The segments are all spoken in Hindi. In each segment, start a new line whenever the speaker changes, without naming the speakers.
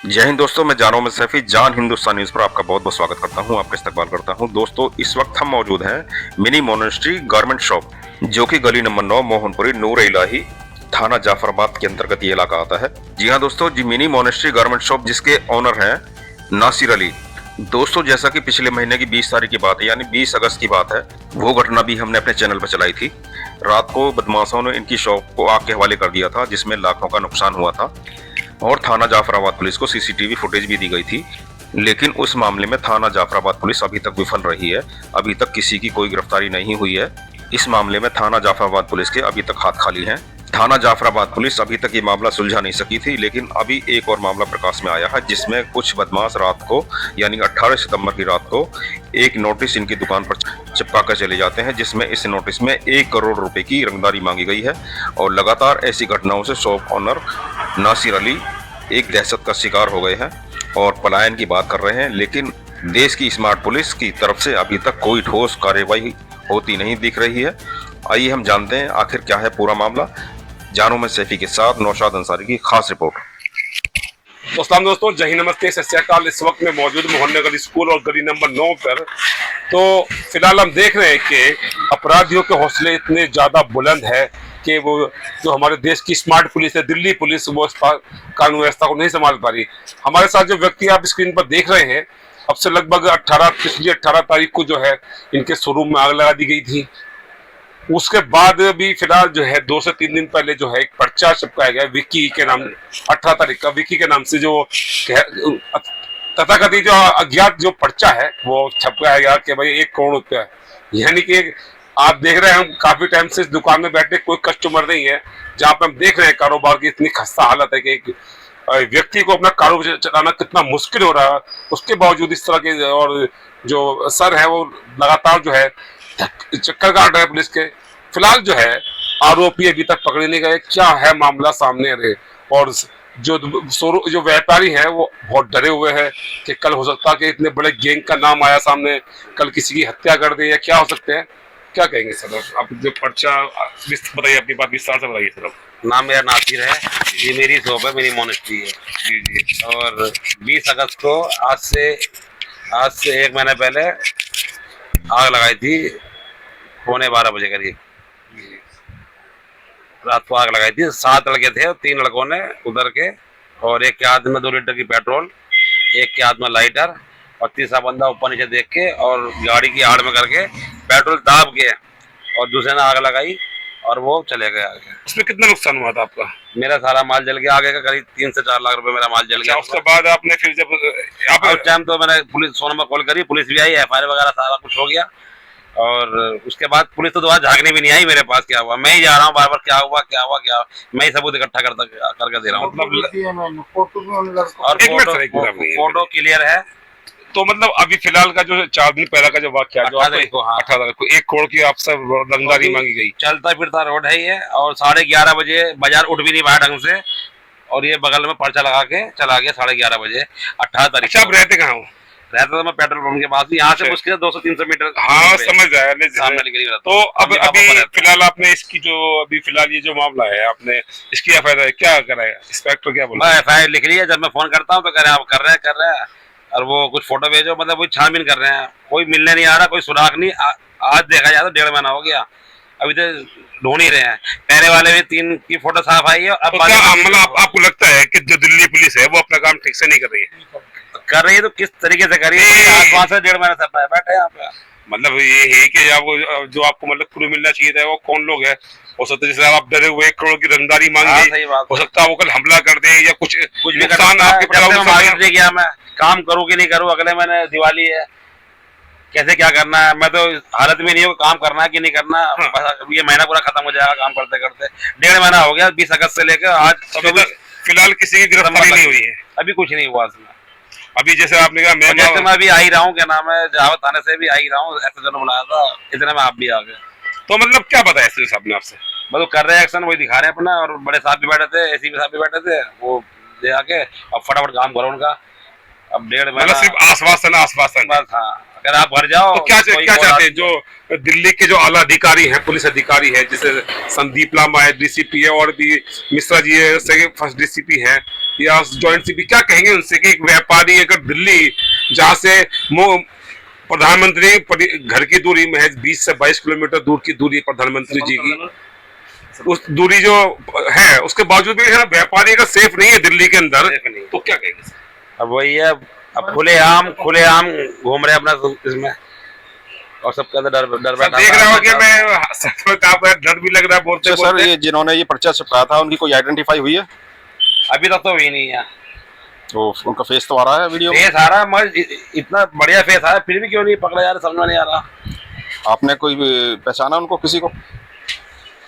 जय हिंद दोस्तों, मैं जानों में सैफी जान हिंदुस्तान न्यूज पर आपका बहुत बहुत स्वागत करता हूं, आपका इस्तकबाल करता हूं। दोस्तों, इस वक्त हम मौजूद हैं मिनी मोनेस्ट्री गारमेंट शॉप, जो कि गली नंबर 9 मोहनपुरी नूर इलाही थाना जाफराबाद के अंतर्गत ये इलाका आता है। जी हाँ दोस्तों, जी मिनी मोनेस्ट्री गारमेंट शॉप जिसके ऑनर हैं नासिर अली। दोस्तों, जैसा कि पिछले महीने की 20 तारीख की बात है, यानी 20 अगस्त की बात है, वो घटना भी हमने अपने चैनल पर चलाई थी। रात को बदमाशों ने इनकी शॉप को आग के हवाले कर दिया था, जिसमें लाखों का नुकसान हुआ था और थाना जाफराबाद पुलिस को सीसीटीवी फुटेज भी दी गई थी। लेकिन उस मामले में थाना जाफराबाद पुलिस अभी तक विफल रही है। अभी तक किसी की कोई गिरफ्तारी नहीं हुई है। इस मामले में थाना जाफराबाद पुलिस के अभी तक हाथ खाली हैं। थाना जाफराबाद पुलिस अभी तक ये मामला सुलझा नहीं सकी थी, लेकिन अभी एक और मामला प्रकाश में आया है, जिसमें कुछ बदमाश रात को यानी 18 सितंबर की रात को एक नोटिस इनकी दुकान पर चिपका कर चले जाते हैं, जिसमें इस नोटिस में 1 करोड़ रुपए की रंगदारी मांगी गई है। और लगातार ऐसी घटनाओं से शॉप ऑनर नासिर अली एक दहशत का शिकार हो गए हैं और पलायन की बात कर रहे हैं। लेकिन देश की स्मार्ट पुलिस की तरफ से अभी तक कोई ठोस कार्रवाई होती नहीं दिख रही है। आइए हम जानते हैं आखिर क्या है पूरा मामला। जानों में सैफी के साथ नौशाद अंसारी की खास रिपोर्ट।
दोस्तों, जय हिंद, नमस्ते, सत श्री अकाल। इस वक्त में मौजूद मोहल्ले गली स्कूल और गली नंबर 9 पर। तो फिलहाल हम देख रहे हैं कि अपराधियों के हौसले इतने ज्यादा बुलंद है कि वो जो हमारे देश की स्मार्ट पुलिस है, दिल्ली पुलिस, वो कानून व्यवस्था को नहीं संभाल पा रही। हमारे साथ जो व्यक्ति आप स्क्रीन पर देख रहे हैं, अब से लगभग पिछली 18 तारीख को जो है इनके शोरूम में आग लगा दी गई थी। उसके बाद भी फिलहाल जो है 2 से 3 दिन पहले जो है एक पर्चा चिपकाया गया विक्की के नाम, 18 तारीख का विक्की के नाम से जो तथाकथित जो अज्ञात जो पर्चा है वो छपकाया गया कि भाई 1 करोड़ रुपया। यानी कि आप देख रहे हैं, हम काफी टाइम से इस दुकान में बैठे, कोई कस्टमर नहीं है। जहाँ पे हम देख रहे हैं कारोबार की इतनी खस्ता हालत है कि एक व्यक्ति को अपना कारोबार चलाना कितना मुश्किल हो रहा है। उसके बावजूद इस तरह के, और जो सर है वो लगातार जो है चक्कर काट रहे हैं पुलिस के। फिलहाल जो है आरोपी अभी तक पकड़े नहीं गए। क्या है मामला सामने रहे, और जो व्यापारी है वो बहुत डरे हुए हैं कि कल हो सकता है कि इतने बड़े गैंग का नाम आया सामने, कल किसी की हत्या कर दे या क्या हो सकते हैं। क्या कहेंगे सर आप, जो पर्चा बताइए, अपनी बात विस्तार से बताइए सर।
नाम मेरा नासिर है, ये मेरी शॉप है, मेरी मोनेस्ट्री है।
जी जी।
और 20 अगस्त को आज से 1 महीने पहले आग लगाई थी, 11:15 बजे करीब रात को आग लगाई थी। 7 लड़के थे और 3 लड़कों ने उधर के, और एक के हाथ में 2 लीटर की पेट्रोल, एक के हाथ में लाइटर, और तीसरा बंदा ऊपर नीचे देख के और गाड़ी की आड़ में करके पेट्रोल दाब के और दूसरे ने आग लगाई और वो चले गए आगे।
इसमें कितना नुकसान हुआ था आपका?
मेरा सारा माल जल गया, आगे का करीब 3 से 4 लाख रुपए मेरा माल जल गया।
उसके बाद आपने फिर जब
उस टाइम तो मैंने पुलिस 100 नंबर कॉल करी, पुलिस भी आई, एफआईआर वगैरह सारा कुछ हो गया। और उसके बाद पुलिस तो दोबारा झांकने भी नहीं आई मेरे पास। क्या हुआ, मैं ही जा रहा हूँ बार बार, क्या हुआ क्या हुआ क्या हुआ, मैं ही सबूत इकट्ठा करके दे रहा हूँ। और फोटो क्लियर है।
तो मतलब अभी फिलहाल का जो 4 दिन पहले का जो वाक्य, जो
18 तारीख को, हाँ,
18 तारीख को 1 करोड़ की आपसे रंगदारी मांगी गई।
चलता फिरता रोड है ये, और 11:30 बजे बाजार उठ भी नहीं पाया ढंग से, और ये बगल में पर्चा लगा के चला गया 11:30 बजे 18 तारीख।
अच्छा, आप रहते कहाँ हो?
रहता था मैं पेट्रोल पंप के पास, यहाँ से मुश्किल 200-300 मीटर।
हाँ, समझ आया। तो अब अभी फिलहाल आपने इसकी जो अभी फिलहाल ये जो मामला है, आपने इसकी एफआईआर क्या कराया? इंस्पेक्टर क्या बोला?
मैं एफआईआर लिख ली है। जब मैं फोन करता हूँ तो कह रहे हैं आप कर रहे हैं, और वो कुछ फोटो भेजो, मतलब वो छानबीन कर रहे हैं। कोई मिलने नहीं आ रहा, कोई सुराग नहीं। आज देखा जाए तो 1.5 महीना हो गया, अभी तो ढूंढ ही रहे हैं। पहले वाले भी 3 की फोटो साफ आई है। अब
तो क्या मतलब आपको लगता है कि जो दिल्ली पुलिस है वो अपना काम ठीक से नहीं कर रही है?
कर रही है तो किस तरीके से कर रही है? आज 5 से 1.5 महीने से बैठे यहाँ पे।
मतलब ये है कि आपको जो आपको मतलब क्रू मिलना चाहिए था, वो कौन लोग है? हो सकता है जैसे आप डरे हुए 1 करोड़ की रंगदारी मांगी, हो सकता है वो कल हमला कर दे या कुछ
भी नुकसान आपके गया। मैं काम करूँ कि नहीं करूँ, अगले महीने दिवाली है, कैसे क्या करना है, मैं तो हालत में नहीं हूँ काम करना है कि नहीं करना। ये महीना पूरा खत्म हो जाएगा काम करते करते। 1.5 महीना हो गया, 20 अगस्त से लेकर आज।
फिलहाल किसी की गिरफ्तारी नहीं हुई है,
अभी कुछ नहीं हुआ इसमें।
अभी जैसे आपने कहा
मैं अभी आ ही रहा हूँ, क्या नाम है, जहावत थाने से भी आ ही रहा हूँ, ऐसे बुलाया था, इतने में आप भी आ गए।
तो मतलब क्या बताया एसपी साहब ने आपसे?
मतलब कर रहे हैं एक्शन, वही दिखा रहे हैं अपना। और बड़े साहब भी बैठे थे, एसीपी साहब भी बैठे थे, वो ले आके अब फटाफट काम करो उनका। अब 1.5 महीना
सिर्फ आश्वासन
बस। हाँ, अगर आप भर जाओ
तो क्या चाहते हैं जो दिल्ली के जो आला अधिकारी हैं, पुलिस अधिकारी हैं, जैसे संदीप लांबा है, डीसीपी है, और भी मिश्रा जी है, फर्स्ट डीसीपी है, या जॉइंट सीपी, क्या कहेंगे उनसे कि एक व्यापारी अगर दिल्ली, जहाँ से प्रधानमंत्री घर की दूरी महज 20 से 22 किलोमीटर दूर की दूरी है प्रधानमंत्री जी की, उस दूरी जो है उसके बावजूद भी है ना व्यापारी अगर सेफ नहीं है दिल्ली के अंदर, तो क्या कहेंगे?
अब वही है, अब खुलेआम घूम रहे अपना इसमें, और सबके अंदर डर डर बैठा।
देख रहा हूँ कि मैं सच में आपको डर भी लग रहा है बोलते
अच्छा सर, ये जिन्होंने ये पर्चा छपकाया था उनकी कोई आइडेंटिफाई हुई है?
अभी तक तो हुई नहीं है।
तो उनका फेस तो आ रहा है वीडियो में?
फेस आ रहा है, मगर इतना बढ़िया फेस आ रहा है, फिर भी क्यों नहीं पकड़ा जा रहा, समझ में नहीं आ रहा।
आपने कोई पहचाना उनको, किसी को?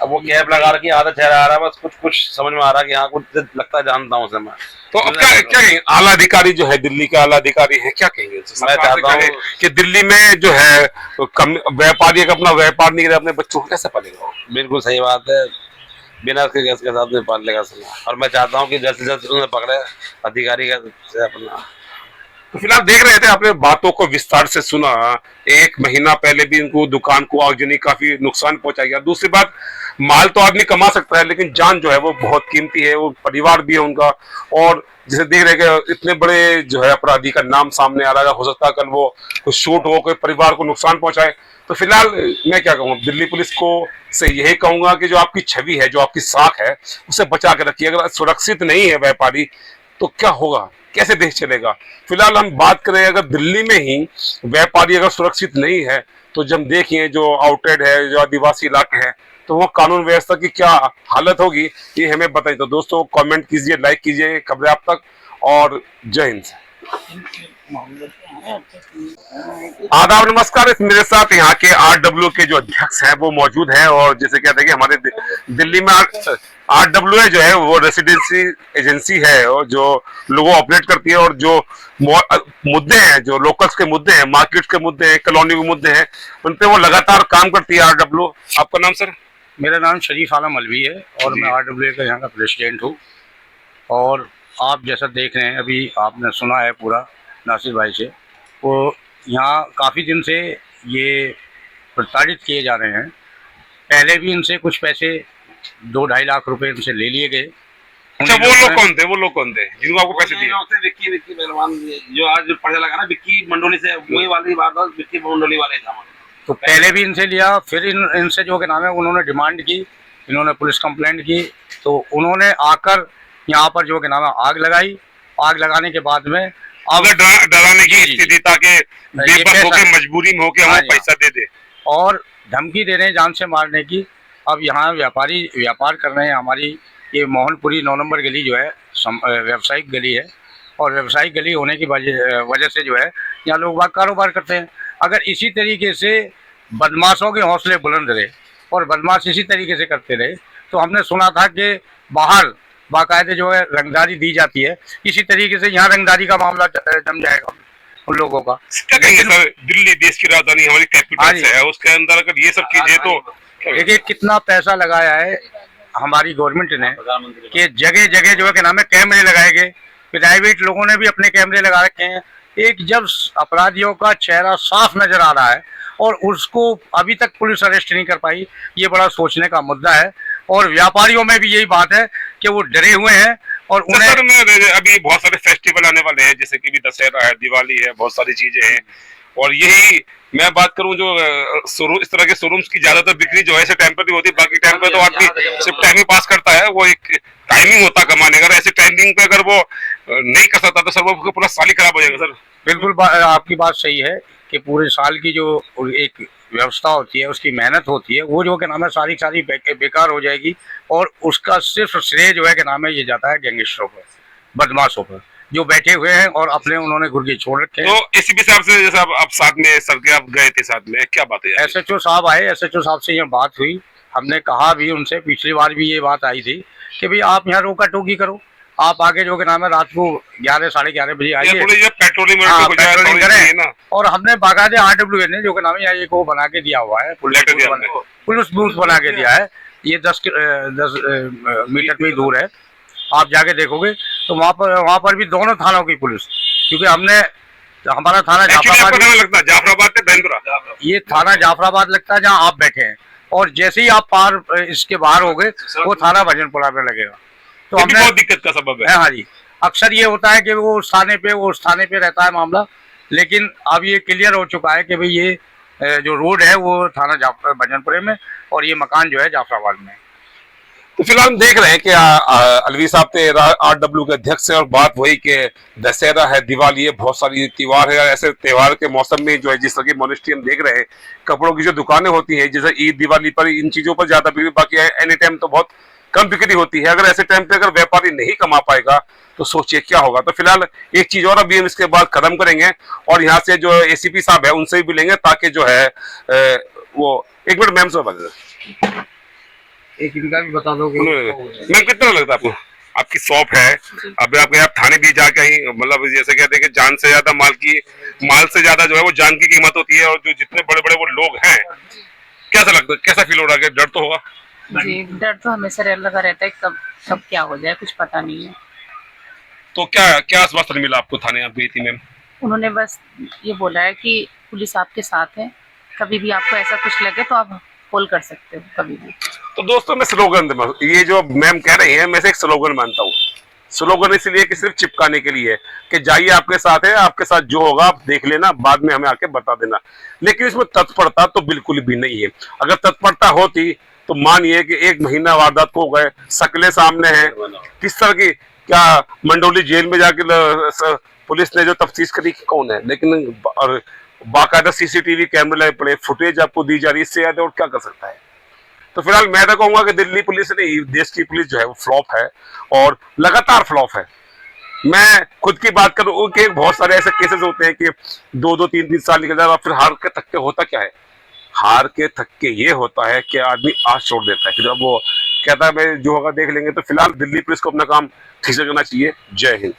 अब वो कैप लगा रखी, आधा चेहरा आ रहा है, बस कुछ समझ में आ रहा है कि हाँ कुछ लगता है जानता हूँ उसे मैं।
तो अब क्या कहेंगे आला अधिकारी जो है दिल्ली का आला अधिकारी है, क्या कहेंगे?
मैं चाहता हूँ
कि दिल्ली में जो है व्यापारी अपना व्यापार नहीं करे, अपने बच्चों को कैसे पालेगा?
बिल्कुल सही बात है, बिना उसके गैस के साथ नहीं पाल लेगा सुना। और मैं चाहता हूँ कि जल्द से जल्द उन्हें पकड़े अधिकारी का से अपना।
तो फिलहाल देख रहे थे, आपने बातों को विस्तार से सुना। एक महीना पहले भी इनको दुकान को आगजनी काफी नुकसान पहुंचाया गया। दूसरी बात, माल तो आदमी कमा सकता है लेकिन जान जो है वो बहुत कीमती है, वो परिवार भी है उनका। और जैसे देख रहे कि इतने बड़े जो है अपराधी का नाम सामने आ रहा है, हो सकता है कल वो कुछ शूट हो कोई परिवार को नुकसान पहुंचाए। तो फिलहाल मैं क्या कहूँ, दिल्ली पुलिस को से यही कहूंगा कि जो आपकी छवि है, जो आपकी साख है, उसे बचा के रखिए। अगर सुरक्षित नहीं है व्यापारी तो क्या होगा, कैसे देश चलेगा? फिलहाल हम बात करें अगर दिल्ली में ही व्यापारी अगर सुरक्षित नहीं है, तो जब देखिए जो आउटेड है, जो आदिवासी इलाके हैं, तो वो कानून व्यवस्था की क्या हालत होगी, ये हमें बताइए। तो दोस्तों कमेंट कीजिए, लाइक कीजिए खबरें आप तक, और जय हिंद। आदाब, नमस्कार। इस मेरे साथ यहाँ के RW के जो अध्यक्ष हैं वो मौजूद हैं, और जैसे कहते हैं कि हमारे दिल्ली में RWA जो है वो रेसिडेंसी एजेंसी है, और जो लोगों ऑपरेट करती है, और जो मुद्दे हैं, जो लोकल्स के मुद्दे हैं, मार्केट्स के मुद्दे हैं, कॉलोनी के मुद्दे हैं, उन पे वो लगातार काम करती है RW। आपका नाम सर?
मेरा नाम शरीफ आलम अलवी है और मैं RWA का यहाँ का प्रेसिडेंट हूँ। और आप जैसा देख रहे हैं, अभी आपने सुना है पूरा नासिर भाई से, वो यहाँ काफ़ी दिन से ये प्रताड़ित किए जा रहे हैं। पहले भी इनसे कुछ पैसे 2-2.5 लाख रुपए इनसे ले लिए गए।
अच्छा, वो लोग कौन थे? वो लोग कौन थे जिनको आपको पैसे दिए?
विक्की मेहरबान, जो आज पर्चा लगा ना विक्की मंडोली से, वही वाली बात, विक्की मंडोली वाले था।
तो पहले भी इनसे लिया, फिर इनसे जो के नाम है उन्होंने डिमांड की, इन्होंने पुलिस कंप्लेंट की, तो उन्होंने आकर यहाँ पर जो के नाम है आग लगाई। आग लगाने के बाद में
अब डराने की स्थिति, ताकि बेबस होके मजबूरी में होके हमें पैसा दे दे, और
धमकी दे रहे हैं जान से मारने की। अब यहाँ व्यापारी व्यापार कर रहे हैं। हमारी ये मोहनपुरी 9 नंबर गली जो है व्यावसायिक गली है, और व्यावसायिक गली होने की वजह से जो है यहाँ लोग बाग कारोबार करते हैं। अगर इसी तरीके से बदमाशों के हौसले बुलंद रहे और बदमाश इसी तरीके से करते रहे, तो हमने सुना था कि बाहर बाकायदे जो है रंगदारी दी जाती है, इसी तरीके से यहाँ रंगदारी का मामला जम जाएगा उन लोगों का।
क्या कहेंगे सर, दिल्ली देश की राजधानी, हमारी कैपिटल है, उसके अंदर अगर ये सब चीजें, तो
देखिए कितना पैसा लगाया है हमारी गवर्नमेंट ने कि जगह जगह जो है क्या नाम है कैमरे लगाए गए। प्राइवेट लोगों ने भी अपने कैमरे लगा रखे हैं। एक जब अपराधियों का चेहरा साफ नजर आ रहा है और उसको अभी तक पुलिस अरेस्ट नहीं कर पाई, ये बड़ा सोचने का मुद्दा है। और व्यापारियों में भी यही बात है कि वो डरे हुए हैं। और उन्हें
अभी बहुत सारे फेस्टिवल आने वाले हैं, जैसे कि भी दशहरा है, दिवाली है, बहुत सारी चीजें हैं, और यही मैं बात करूं जो इस तरह के शोरूम्स की ज्यादातर बिक्री जो है ऐसे टाइम पर भी होती है। बाकी टाइम पे तो आदमी सिर्फ टाइम ही पास करता है, वो एक टाइमिंग होता है कमाने का। ऐसे टाइमिंग पे अगर वो नहीं कर सकता तो सर वो पूरा साल ही खराब हो जाएगा सर।
बिल्कुल आपकी बात सही है कि पूरे साल की जो एक व्यवस्था होती है, उसकी मेहनत होती है, वो जो के नाम है सारी बेकार हो जाएगी। और उसका सिर्फ श्रेय जो है के नाम है ये जाता है गैंगस्टरों पर, बदमाशों पर, जो बैठे हुए हैं और अपने उन्होंने गुर्गे छोड़ रखे हैं।
तो इसी हिसाब से जैसे आप साथ में सर के आप गए थे, साथ में क्या बात है?
SHO साहब आए, SHO साहब से ये बात हुई। हमने कहा भी उनसे, पिछली बार भी ये बात आई थी कि भाई आप यहाँ रोका टोकी करो, आप आगे जो के नाम है रात को 11 साढ़े 11 बजे आइए,
पेट्रोलिंग
करें। और हमने बाकायदे RWA ने जो के नाम है एक वो बना के दिया हुआ है, पुलिस बूथ बना के दिया है। ये 10 मीटर में दूर है, आप जाके देखोगे तो वहाँ पर भी दोनों थानों की पुलिस, क्योंकि हमने हमारा थाना जाफराबाद, ये थाना जाफराबाद लगता है जहाँ आप बैठे हैं, और जैसे ही आप इसके बाहर हो गए वो थाना भजनपुरा में लगेगा। तो हमने
बहुत दिक्कत का सबब है।
हाँ जी, अक्सर ये होता है कि वो उस थाने पे रहता है मामला, लेकिन अब ये क्लियर हो चुका है कि भाई ये जो रोड है वो थाना भजनपुरे में और ये मकान जो है जाफराबाद में।
तो फिलहाल हम देख रहे हैं कि अलवी साहब थे RW के अध्यक्ष है, और बात वही कि दशहरा है, दिवाली है, बहुत सारी त्योहार है। ऐसे त्योहार के मौसम में जो है जिस तरह की मॉनेस्ट्री हम देख रहे हैं, कपड़ों की जो दुकानें होती हैं जैसे ईद दिवाली पर इन चीजों पर ज्यादा बिक्री, बाकी एनी टाइम तो बहुत कम बिक्री होती है। अगर ऐसे टाइम पे अगर व्यापारी नहीं कमा पाएगा तो सोचिए क्या होगा। तो फिलहाल एक चीज और अभी हम इसके बाद खत्म करेंगे और यहाँ से जो ACP साहब है उनसे भी मिलेंगे, ताकि जो है वो एक मिनट मैम से बता
एक इनका भी बता दो
मैम कितना लगता है आपको? आपकी शॉप है, अभी आप थाने भी जाके ही मतलब जैसे कहते हैं कि जान से ज्यादा माल से ज्यादा जो है वो जान की कीमत होती है, और जो जितने बड़े बड़े वो लोग हैं, कैसा लगता है, कैसा फील हो रहा है? डर तो होगा
जी, डर तो हमेशा लगा रहता है, कब क्या हो जाए कुछ पता नहीं है।
तो क्या आश्वासन मिला आपको? थाने आप गई थी मैम?
उन्होंने बस ये बोला है कि पुलिस आपके साथ है, कभी भी आपको ऐसा कुछ लगे तो आप कॉल कर सकते हो कभी भी।
तो दोस्तों मैं स्लोगन, ये जो मैम कह रही है मैं से एक स्लोगन मानता हूँ। स्लोगन इसलिए कि सिर्फ चिपकाने के लिए कि जाइए आपके साथ है, आपके साथ जो होगा आप देख लेना, बाद में हमें आके बता देना। लेकिन इसमें तत्परता तो बिल्कुल भी नहीं है। अगर तत्परता होती तो मानिए कि 1 महीना वारदात को गए, शक्लें सामने हैं, किस तरह की, क्या मंडोली जेल में जाके पुलिस ने जो तफ्तीश करी कि कौन है, लेकिन और बाकायदा CCTV कैमरे लगे पड़े, फुटेज आपको दी जा रही है, इससे ज्यादा और क्या कर सकता है। तो फिलहाल मैं तो कहूंगा कि दिल्ली पुलिस नहीं, देश की पुलिस जो है वो फ्लॉप है और लगातार फ्लॉप है। मैं खुद की बात करूं कि बहुत सारे ऐसे केसेस होते हैं कि 2-2, 3-3 साल निकल जाए, फिर हार के थक के होता क्या है, हार के थक के ये होता है कि आदमी आस छोड़ देता है, फिर अब वो कहता है मैं जो होगा देख लेंगे। तो फिलहाल दिल्ली पुलिस को अपना काम ठीक से करना चाहिए। जय हिंद।